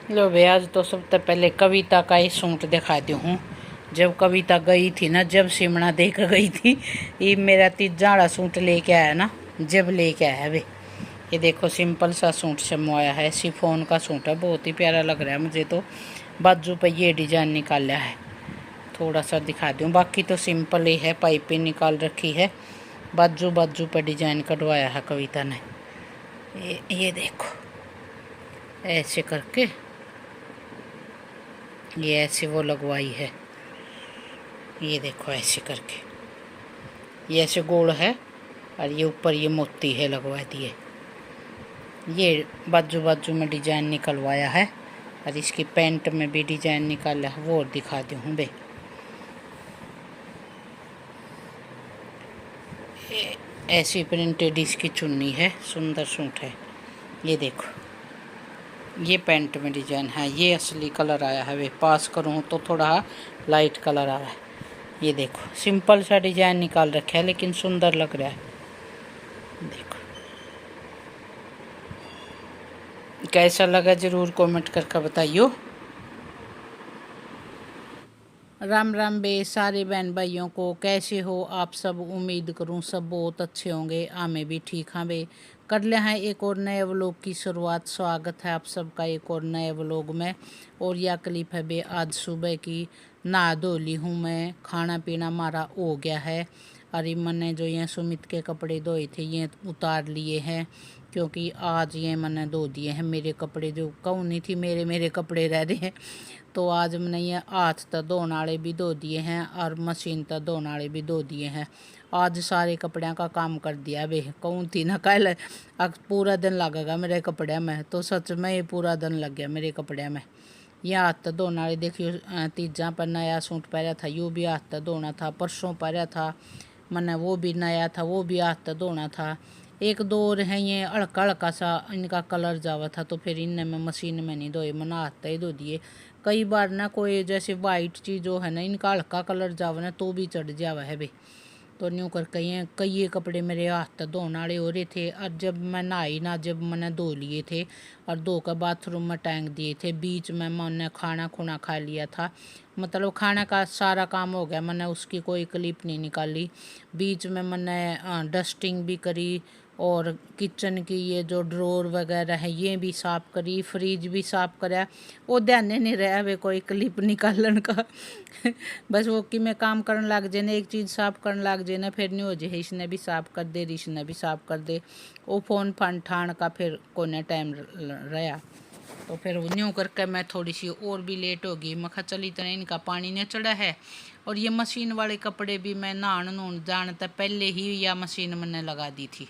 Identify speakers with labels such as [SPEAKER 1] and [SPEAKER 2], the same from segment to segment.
[SPEAKER 1] लो भैया, आज तो सबसे पहले कविता का ही सूट दिखाती हूँ। जब कविता गई थी ना, जब सिमना देख गई थी, ये मेरा तीजा वाला सूट लेके आया ना, जब लेके आया वे। ये देखो सिंपल सा सूट समवाया है, शिफॉन का सूट है, बहुत ही प्यारा लग रहा है मुझे तो। बाजू पे ये डिजाइन निकाला है, थोड़ा सा दिखा दूँ, बाकी तो सिंपल ही है, पाइपें निकाल रखी है। बाजू बाजू पे डिजाइन कटवाया है कविता ने। ये देखो ऐसे करके, ये ऐसे वो लगवाई है। ये देखो ऐसे करके, ये ऐसे गोल है और ये ऊपर ये मोती है लगवा दिए। ये बाजू बाजू में डिजाइन निकलवाया है और इसकी पैंट में भी डिजाइन निकाला है, वो दिखा दी हूँ बे। ऐसी प्रिंटेड इसकी चुन्नी है, सुंदर सूट है। ये देखो ये पैंट में डिजाइन है, ये असली कलर आया है वे। पास करूँ तो थोड़ा लाइट कलर आया है। ये देखो सिंपल सा डिजाइन निकाल रखा है, लेकिन सुंदर लग रहा है। देखो कैसा लगा जरूर कमेंट करके बताइयो। राम राम बे सारे बहन भाइयों को, कैसे हो आप सब? उम्मीद करूं सब बहुत अच्छे होंगे, आमे भी ठीक हाँ बे। कर ले हैं एक और नए व्लॉग की शुरुआत। स्वागत है आप सबका एक और नए व्लॉग में। और यह क्लिप है बे आज सुबह की। नहा धो ली हूँ मैं, खाना पीना हमारा हो गया है। अरे मैंने जो ये सुमित के कपड़े धोए थे ये उतार लिए हैं, क्योंकि आज ये मैंने धो दिए हैं मेरे कपड़े। जो कहूँ नहीं थी मेरे कपड़े रह रहे हैं, तो आज मैंने ये हाथ तक धोने वाले भी धो दिए हैं और मशीन तक धोने वाले भी धो दिए हैं। आज सारे कपड़ों का काम कर दिया बे। कहूँ थी ना कल अब पूरा दिन लगेगा मेरे कपड़े में, तो सच में ये पूरा दिन लग गया मेरे कपड़े में। ये हाथ तक धोने वाले देखियो, तीजा पर नया सूट पहना था, यू भी हाथ तक धोना था। परसों पहना था मैंने, वो भी नया था, वो भी हाथ तक धोना था। एक दो और हैं ये हल्का हल्का सा इनका कलर जावा था, तो फिर इनने मैं मशीन में नहीं धोए, मैंने हाथ ही धो दिए। कई बार ना कोई जैसे वाइट चीज़ जो है ना, इनका हल्का कलर जावा ना तो भी चढ़ जावा है बे। तो न्यू कर कई कपड़े मेरे हाथ तक धोने वाले हो रहे थे। और जब मैं नहाई ना, जब मैंने धो लिए थे और धो कर बाथरूम में टांग दिए थे। बीच में मैंने खाना खुना खा लिया था, मतलब खाने का सारा काम हो गया, मैंने उसकी कोई क्लिप नहीं निकाली। बीच में मैंने डस्टिंग भी करी और किचन की ये जो ड्रॉर वगैरह है ये भी साफ़ करी, फ्रिज भी साफ़ करा। वो ध्यान नहीं रहा वे कोई क्लिप निकालन का बस वो कि मैं काम करने लग जाए ना, एक चीज़ साफ़ करने लग जाए ना, फिर नहीं हो जाए इसने भी साफ़ कर दे, इसने भी साफ़ कर दे। वो फ़ोन फन ठान का फिर कोने टाइम रहा, तो फिर न्यू करके मैं थोड़ी सी और भी लेट हो गई। मैं कहा चल इतना इनका पानी नहीं चढ़ा है। और ये मशीन वाले कपड़े भी मैं नहान नून जानता पहले ही या मशीन मैंने लगा दी थी,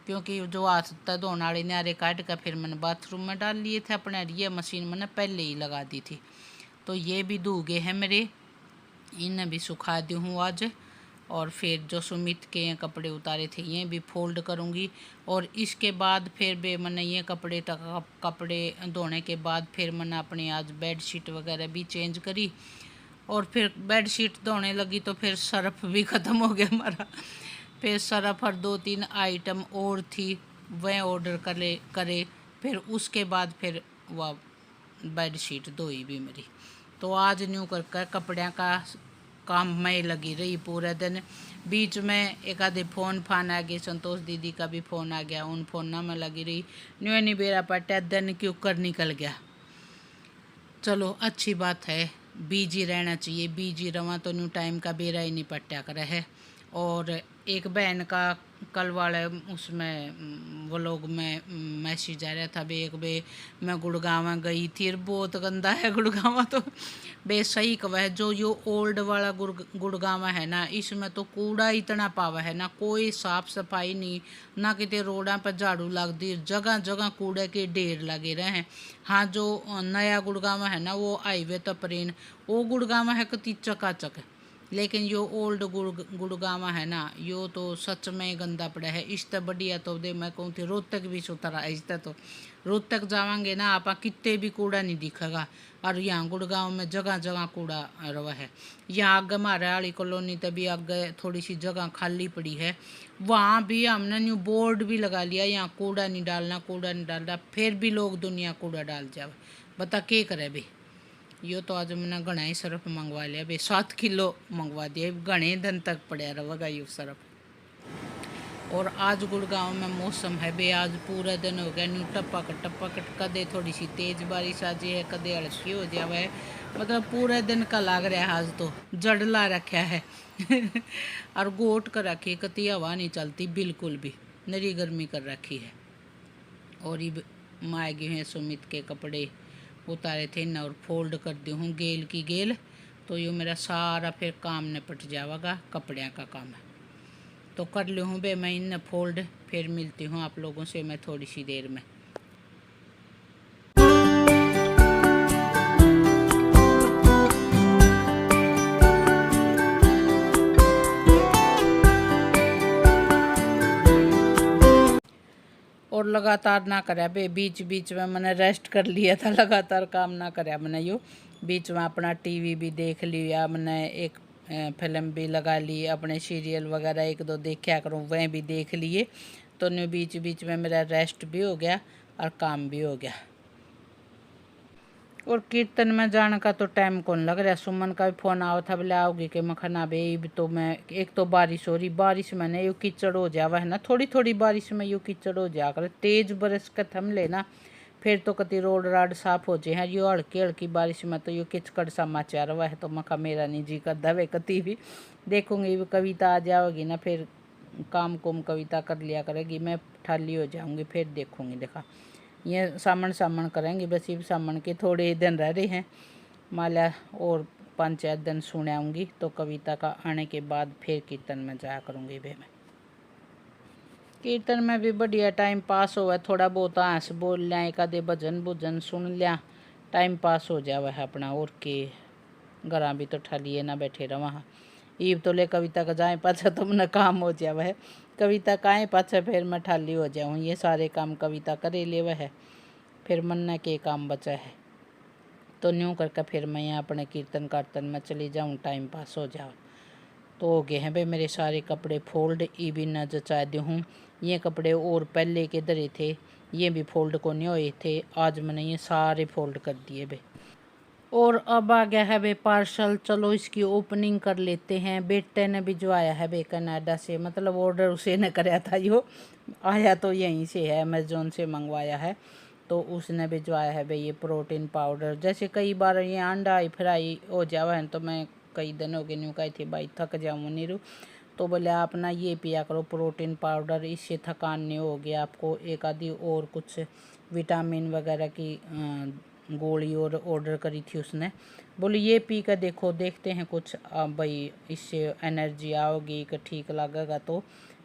[SPEAKER 1] क्योंकि जो हाथ तक धोने वाले न्यारे काट कर फिर मैंने बाथरूम में डाल लिए थे अपने। ये मशीन मैंने पहले ही लगा दी थी। तो ये भी धो गए हैं मेरे, इन्हें भी सुखा दी हूँ आज। और फिर जो सुमित के कपड़े उतारे थे ये भी फोल्ड करूँगी। और इसके बाद फिर भी मैंने ये कपड़े धोने के बाद फिर मैंने अपनी आज बेड शीट वगैरह भी चेंज करी। और फिर बेड शीट धोने लगी तो फिर सर्फ भी ख़त्म हो गया हमारा। फिर सर्फ और 2-3 आइटम और थी वह ऑर्डर करे। फिर उसके बाद फिर वह बेड शीट धोई भी मेरी। तो आज न्यू कर कपड़े का काम में लगी रही पूरे दिन। बीच में एक आधे फ़ोन फान आ गए, संतोष दीदी का भी फ़ोन आ गया, उन फ़ोन में लगी रही। न्यू नहीं बेरा पटा दिन क्यों कर निकल गया। चलो अच्छी बात है, बिजी रहना चाहिए, बिजी रहा तो न्यू टाइम का बेरा ही नहीं पट्टा कर है। और एक बहन का कल वाले उसमें वो लोग में मैसेज आ रहा था बे, एक बे मैं गुड़गांव गई थी, बहुत गंदा है गुड़गांव तो बे। सही कहा है, जो यो ओल्ड वाला गुड़गांव है ना, इसमें तो कूड़ा इतना पावा है ना, कोई साफ सफाई नहीं ना, कितने रोडा पर झाड़ू लगती, जगह जगह कूड़े के ढेर लगे रहे हैं। हाँ जो नया गुड़गांव है ना, वो हाईवे तपरीन वो गुड़गांव है कति चकाचक, लेकिन यो ओल्ड गुड़गांव है ना, यो तो सच में गंदा पड़ा है। इस बढ़िया तो दे मैं कहूँ थी रोहतक भी सुथरा है, इस तो रोहतक जावांगे ना आप, कितने भी कूड़ा नहीं दिखेगा। और यहाँ गुड़गांव में जगह जगह कूड़ा रवा है। यहाँ आगे हमारे आड़ी कॉलोनी तभी आगे थोड़ी सी जगह खाली पड़ी है, वहाँ भी हमने न्यू बोर्ड भी लगा लिया, यहाँ कूड़ा नहीं डालना, कूड़ा नहीं डालना, फिर भी लोग दुनिया कूड़ा डाल जावे। बता क्या करे भाई। यो तो आज मैंने घना ही सरफ मंगवा लिया भाई, 7 किलो मंगवा दिया, घने दिन तक पड़ा रहेगा ये सरफ। और आज गुड़गांव में मौसम है बे, आज पूरा दिन हो गया न्यू टपक, कदे थोड़ी सी तेज बारिश आ जाए, कदे हल्की हो जावे है, मतलब पूरे दिन का लग रहा है आज तो जड़ला रखा है। और गोट कर रखी, कती हवा नहीं चलती बिल्कुल भी, नरी गर्मी कर रखी है। और ये माए गए हैं सुमित के कपड़े उतारे थे ना, और फोल्ड कर दी हूँ गेल की गेल, तो ये मेरा सारा फिर काम निपट जाएगा, कपड़े का काम है तो कर ली हूँ बे मैं इन फोल्ड। फिर मिलती हूँ आप लोगों से मैं थोड़ी सी देर में। और लगातार ना कराया बे, बीच बीच में मैंने रेस्ट कर लिया था, लगातार काम ना कराया मैंने। यो बीच में अपना टीवी भी देख लिया मैंने, एक फिल्म भी लगा ली, अपने सीरियल वगैरह एक दो देखा करूँ वह भी देख लिए, तो न्यू बीच बीच में मेरा रेस्ट भी हो गया और काम भी हो गया। और कीर्तन में जाने का तो टाइम कौन लग रहा। सुमन का भी फ़ोन आओ था, बोले आओगी कि मखना बे, तो मैं एक तो बारिश हो रही, बारिश में ना यू कीचड़ हो जावा है ना, थोड़ी थोड़ी बारिश में यू कीचड़ हो जा कर, तेज बरस के थम लेना फिर तो कति रोड राड साफ हो जाए। यो हल्की हल्की बारिश में तो यू किचकड़ समाचार हुआ है, तो मखा मेरा नहीं जी कर दवे कति भी। देखूंगी कविता आ जाओगी ना, फिर काम कुम कविता कर लिया करेगी, मैं ठाली हो जाऊंगी, फिर देखूंगी। देखा ये सामन करेंगे, बस ये सामन के थोड़े ही दिन रह रहे हैं, माला और 5-4 दिन सुने आऊँगी, तो कविता का आने के बाद फिर कीर्तन में जाया करूँगी बे मैं। कीर्तन में भी बढ़िया टाइम पास हुआ, थोड़ा बहुत हंस बोल लिया, एक आधे भजन भुजन सुन लिया, टाइम पास हो जावा है अपना। और के घर भी तो ठलिए ना बैठे रहा वहाँ, ईब तो ले कविता का जाए पाछा तो मैंने काम हो जावा है, कविता काए पाछा फिर मैं ठाली हो जाऊँ, ये सारे काम कविता करे ले वह है, फिर मन के काम बचा है, तो न्यूँ करके फिर मैं यहाँ अपने कीर्तन कारतन में चली जाऊँ, टाइम पास हो जाओ। तो हो गए हैं भाई मेरे सारे कपड़े फोल्ड, ई भी न जचा दी हूँ। ये कपड़े और पहले के धरे थे, ये भी फोल्ड को नहीं हुए थे, आज मैंने ये सारे फोल्ड कर दिए भाई। और अब आ गया है भाई पार्सल, चलो इसकी ओपनिंग कर लेते हैं। बेटे ने भिजवाया है भाई कनाडा से, मतलब ऑर्डर उसे ने कराया था, यो आया तो यहीं से है, अमेज़ोन से मंगवाया है, तो उसने भिजवाया है भाई ये प्रोटीन पाउडर। जैसे कई बार ये अंडा फ्राई हो जावा है, तो मैं कई दिन हो गए न्यू कही थी भाई थक जाऊँ नीरू, तो बोले आप ना ये पिया करो प्रोटीन पाउडर, इससे थकान नहीं होगी आपको। एक आधी और कुछ विटामिन वगैरह की गोली और ऑर्डर करी थी उसने, बोले ये पी कर देखो, देखते हैं कुछ भाई इससे एनर्जी आओगी कि ठीक लगेगा तो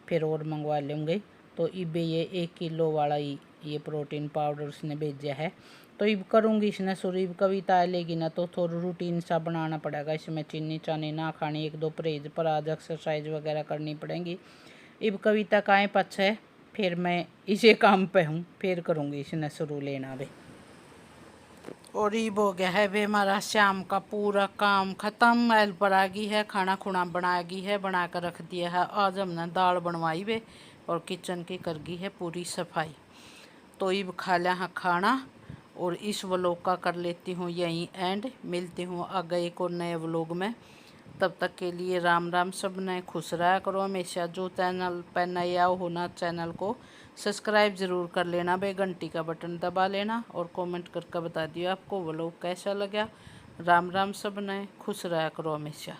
[SPEAKER 1] फिर और मंगवा लेंगे। तो इबे ये 1 किलो वाला ही ये प्रोटीन पाउडर उसने भेजा है, तो इब करूँगी इसने शुरू। इब कविता लेगी ना तो थोड़ा रूटीन सा बनाना पड़ेगा, इसमें चीनी चानी ना खानी, 1-2 परहेज पर आज एक्सरसाइज वगैरह करनी पड़ेगी। इब कविता काएँ पछ है, फिर मैं इसे काम पे हूँ, फिर करूँगी इसने शुरू लेना भाई। और इब हो गया है भाई हमारा शाम का पूरा काम ख़त्म, हेल्पर आ गई है, खाना खुना बना गई है, बना कर रख दिया है। आज हमने दाल बनवाई वे और किचन की कर गई है पूरी सफाई, तो इब खा लिया है खाना। और इस व्लॉग का कर लेती हूँ यहीं एंड, मिलती हूँ आगे एक और नए व्लॉग में। तब तक के लिए राम राम, सब ने खुश रहा करो हमेशा। जो चैनल पर नया हो ना, चैनल को सब्सक्राइब ज़रूर कर लेना भाई, घंटी का बटन दबा लेना, और कमेंट करके बता दियो आपको व्लॉग कैसा लगा। राम राम, सब ने खुश रहा करो हमेशा।